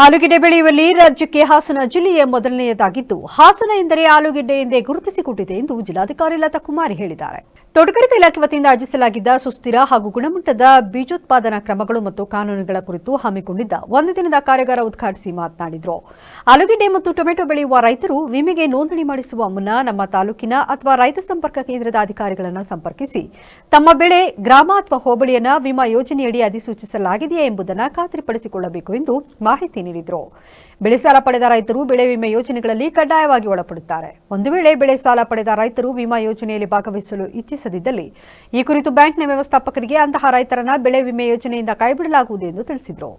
ಆಲೂಗೆಡ್ಡೆ ಬೆಳೆಯುವಲ್ಲಿ ರಾಜ್ಯಕ್ಕೆ ಹಾಸನ ಜಿಲ್ಲೆಯೇ ಮೊದಲನೆಯದಾಗಿದ್ದು, ಹಾಸನ ಎಂದರೆ ಆಲೂಗೆಡ್ಡೆ ಎಂದೇ ಗುರುತಿಸಿಕೊಂಡಿದೆ ಎಂದು ಜಿಲ್ಲಾಧಿಕಾರಿ ಲತಾ ಕುಮಾರಿ ಹೇಳಿದ್ದಾರೆ. ತೋಟಗಾರಿಕಾ ಇಲಾಖೆ ವತಿಯಿಂದ ಆಯೋಜಿಸಲಾಗಿದ್ದ ಸುಸ್ಥಿರ ಹಾಗೂ ಗುಣಮಟ್ಟದ ಬೀಜೋತ್ಪಾದನಾ ಕ್ರಮಗಳು ಮತ್ತು ಕಾನೂನುಗಳ ಕುರಿತು ಹಮ್ಮಿಕೊಂಡಿದ್ದ ಒಂದು ದಿನದ ಕಾರ್ಯಾಗಾರ ಉದ್ಘಾಟಿಸಿ ಮಾತನಾಡಿದರು. ಆಲೂಗೆಡ್ಡೆ ಮತ್ತು ಟೊಮೆಟೊ ಬೆಳೆಯುವ ರೈತರು ವಿಮೆಗೆ ನೋಂದಣಿ ಮಾಡಿಸುವ ಮುನ್ನ ನಮ್ಮ ತಾಲೂಕಿನ ಅಥವಾ ರೈತ ಸಂಪರ್ಕ ಕೇಂದ್ರದ ಅಧಿಕಾರಿಗಳನ್ನು ಸಂಪರ್ಕಿಸಿ ತಮ್ಮ ಬೆಳೆ, ಗ್ರಾಮ ಅಥವಾ ಹೋಬಳಿಯನ್ನು ವಿಮಾ ಯೋಜನೆಯಡಿ ಅಧಿಸೂಚಿಸಲಾಗಿದೆಯೇ ಎಂಬುದನ್ನು ಖಾತ್ರಿಪಡಿಸಿಕೊಳ್ಳಬೇಕು ಎಂದು ಮಾಹಿತಿ ನೀಡಿದರು. ಬೆಳೆ ಸಾಲ ಪಡೆದ ರೈತರು ಬೆಳೆ ವಿಮೆ ಯೋಜನೆಗಳಲ್ಲಿ ಕಡ್ಡಾಯವಾಗಿ ಒಳಪಡುತ್ತಾರೆ. ಒಂದು ವೇಳೆ ಬೆಳೆ ಸಾಲ ಪಡೆದ ರೈತರು ವಿಮಾ ಯೋಜನೆಯಲ್ಲಿ ಭಾಗವಹಿಸಲು ಇಚ್ಛಿಸದಿದ್ದಲ್ಲಿ ಈ ಕುರಿತು ಬ್ಯಾಂಕ್ನ ವ್ಯವಸ್ಥಾಪಕರಿಗೆ ಅಂತಹ ರೈತರನ್ನ ಬೆಳೆ ವಿಮೆ ಯೋಜನೆಯಿಂದ ಕೈಬಿಡಲಾಗುವುದು ಎಂದು ತಿಳಿಸಿದರು.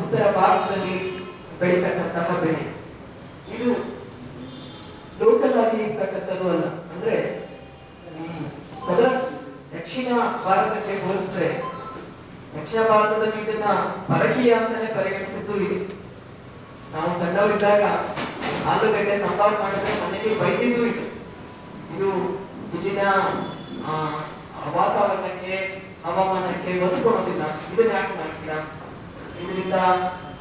ಉತ್ತರ ಭಾರತದಲ್ಲಿ ಬೆಳೀತಕ್ಕಂತಹ ಬೆಳೆ ಇದು ಲೋಕಲ್ ಆಗಿ ಇರ್ತಕ್ಕಂಥದ್ದು ಅಲ್ಲ. ಅಂದ್ರೆ ದಕ್ಷಿಣ ಭಾರತಕ್ಕೆ ಹೋಲಿಸಿದ್ರೆ ದಕ್ಷಿಣ ಭಾರತದಲ್ಲಿ ಇದನ್ನ ಪರಕೀಯ ಅಂತಾನೆ ಪರಿಗಣಿಸಿದ್ದು ಇದೆ. ನಾವು ಸಣ್ಣವರಿದ್ದಾಗ ಆಲೂಗಡ್ಡೆ ಸಾಂಬಾರು ಮಾಡಿದ್ರೆ ಮನೆಗೆ ಬೈದಿದ್ದು ಇದು ಇಲ್ಲಿನ ವಾತಾವರಣಕ್ಕೆ, ಹವಾಮಾನಕ್ಕೆ ಹೊಂದ್ಕೊಳ್ಳೋದಿಲ್ಲ, ಇದನ್ನ ಯಾಕೆ ಮಾಡ್ತೀರಾ, ಇದರಿಂದ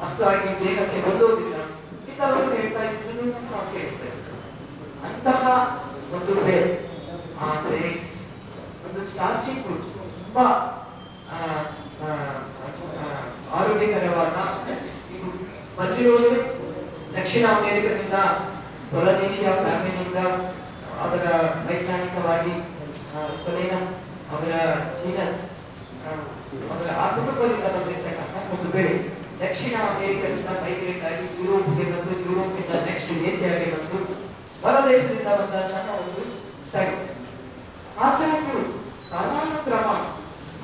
ಅಷ್ಟು ಆಗಿ ದೇಹಕ್ಕೆ ಹೊಂದೋದಿಲ್ಲ, ಈ ತರವನ್ನು ಹೇಳ್ತಾ ಇದ್ದು ನಾವು ಕೇಳ್ತೇವೆ. ಅಂತಹ ಒಂದು ಬೆಳೆ ಆದ್ರೆ ಒಂದು ಸ್ಟಾರ್ಚಿ ಫುಡ್, ತುಂಬಾ ಆರೋಗ್ಯಕರವಾದ ಇದು ಬಂದಿರೋದು ದಕ್ಷಿಣ ಅಮೆರಿಕದಿಂದ, ಸೊಲನೇಶಿಯಾ ಫ್ಯಾಮಿಲಿಯಿಂದ. ಅದರ ವೈಜ್ಞಾನಿಕವಾಗಿ ಸೊಲೇನಮ್ ಅವರ ಜೀನಸ್ ಅವರ ಆ ಕುಟುಂಬದಿಂದ ಬಂದಿರ್ತಕ್ಕಂಥ ಒಂದು ಬೆಳೆ ದಕ್ಷಿಣ ಅಮೆರಿಕದಿಂದ ಮೈಗ್ರೇಟ್ ಆಗಿ ಯುರೋಪ್ಗೆ ಬಂದು, ಯುರೋಪ್ನಿಂದ ನೆಕ್ಸ್ಟ್ ಏಷ್ಯಾಗೆ ಬಂದು ಹೊರ ದೇಶದಿಂದ ಬಂದಂತಹ ಒಂದು ತಳಿ. ಹಾಸನಕ್ಕೂ ಸಾಮಾನ್ಯ ಕ್ರಮ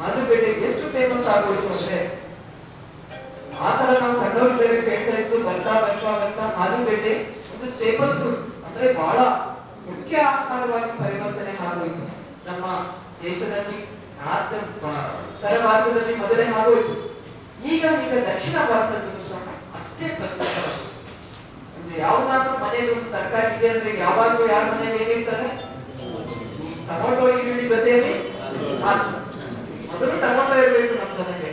ಆಲೂಗಡ್ಡೆ ಎಷ್ಟು ಫೇಮಸ್ ಆಗೋಯ್ತು ಅಂದ್ರೆ ಆ ತರ ನಾವು ಸಣ್ಣವರಿದ್ದಾಗ ಕೇಳ್ತಾ ಇತ್ತು. ಬರ್ತಾ ಆಲೂಗಡ್ಡೆ ಒಂದು ಸ್ಟೇಬಲ್ ಫುಡ್ ಅಂದ್ರೆ ಬಹಳ ಮುಖ್ಯ ಆಹಾರವಾಗಿ ಪರಿವರ್ತನೆ ಆಗೋಯ್ತು ನಮ್ಮ ದೇಶದಲ್ಲಿ. ಉತ್ತರ ಭಾರತದಲ್ಲಿ ಮೊದಲೇ ಆಗೋಯ್ತು. ಈಗ ದಕ್ಷಿಣ ಭಾರತದಲ್ಲೂ ಸಹ ಅಷ್ಟೇ ಪ್ರಚಲಿತ. ಅಂದ್ರೆ ಯಾವ್ದಾದ್ರು ಮನೆಯಲ್ಲಿ ಒಂದು ತರಕಾರಿ ಇದೆ ಅಂದ್ರೆ ಯಾವಾಗಲೂ ಯಾರ ಮನೆಯಲ್ಲಿ ಏನಿರ್ತಾರೆ, ಈ ಟೊಮೊಟೊ ಈರುಳ್ಳಿ ಜೊತೆಯಲ್ಲಿ ಮೊದಲು ಟೊಮೊಟೊ ಇರಬೇಕು ನಮ್ಮ ಜನಕ್ಕೆ.